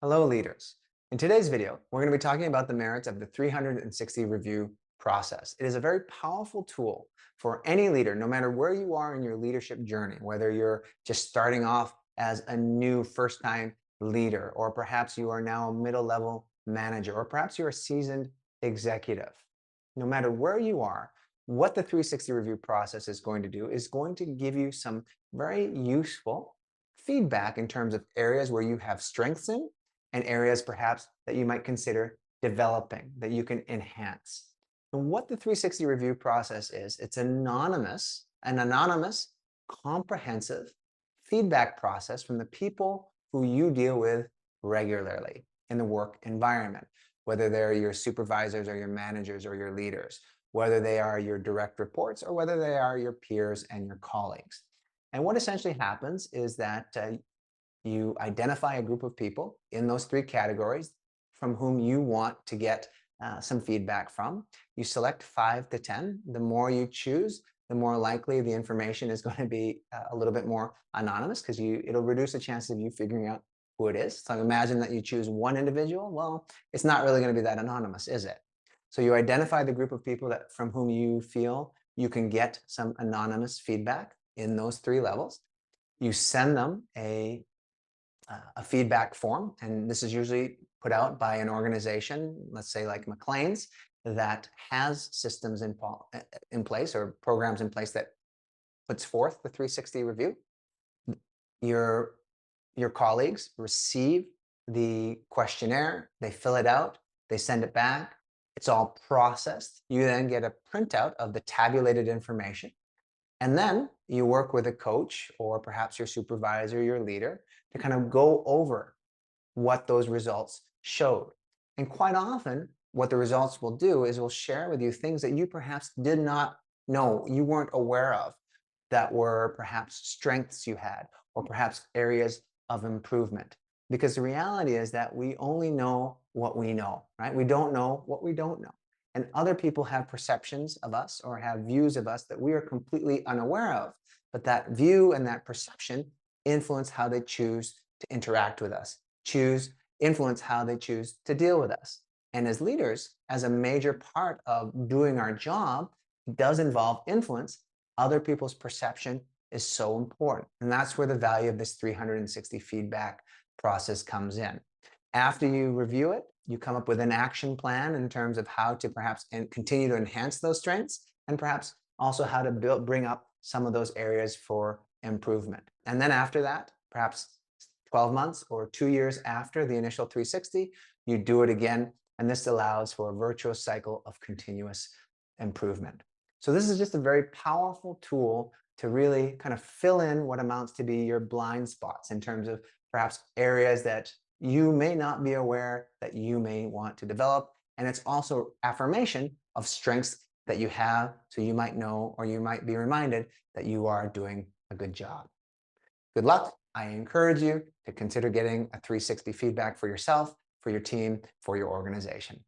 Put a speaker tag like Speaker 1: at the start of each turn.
Speaker 1: Hello, leaders. In today's video, we're going to be talking about the merits of the 360 review process. It is a very powerful tool for any leader, no matter where you are in your leadership journey, whether you're just starting off as a new first time leader, or perhaps you are now a middle level manager, or perhaps you're a seasoned executive. No matter where you are, what the 360 review process is going to do is going to give you some very useful feedback in terms of areas where you have strengths in and areas perhaps that you might consider developing that you can enhance. And what the 360 review process is, it's an anonymous, comprehensive feedback process from the people who you deal with regularly in the work environment, whether they're your supervisors or your managers or your leaders, whether they are your direct reports or whether they are your peers and your colleagues. And what essentially happens is that you identify a group of people in those three categories from whom you want to get some feedback from. You select 5 to 10. The more you choose, the more likely the information is going to be a little bit more anonymous because it'll reduce the chances of you figuring out who it is. So imagine that you choose one individual. Well, it's not really going to be that anonymous, is it? So you identify the group of people that from whom you feel you can get some anonymous feedback in those three levels. You send them a feedback form, and this is usually put out by an organization, let's say like McLean's, that has systems in place or programs in place that puts forth the 360 review. Your your colleagues receive the questionnaire, they fill it out, they send it back. It's all processed. You then get a printout of the tabulated information. And then you work with a coach or perhaps your supervisor, your leader, to kind of go over what those results showed. And quite often, what the results will do is will share with you things that you perhaps did not know, you weren't aware of, that were perhaps strengths you had, or perhaps areas of improvement. Because the reality is that we only know what we know, right? We don't know what we don't know. And other people have perceptions of us or have views of us that we are completely unaware of. But that view and that perception influence how they choose to interact with us, influence how they choose to deal with us. And as leaders, as a major part of doing our job does involve influence, other people's perception is so important. And that's where the value of this 360 feedback process comes in. After you review it, you come up with an action plan in terms of how to perhaps continue to enhance those strengths and perhaps also how to bring up some of those areas for improvement. And then after that, perhaps 12 months or 2 years after the initial 360, you do it again. And this allows for a virtuous cycle of continuous improvement. So this is just a very powerful tool to really kind of fill in what amounts to be your blind spots in terms of perhaps areas that you may not be aware that you may want to develop. And it's also affirmation of strengths that you have, so you might know or you might be reminded that you are doing a good job. Good luck. I encourage you to consider getting a 360 feedback for yourself, for your team, for your organization.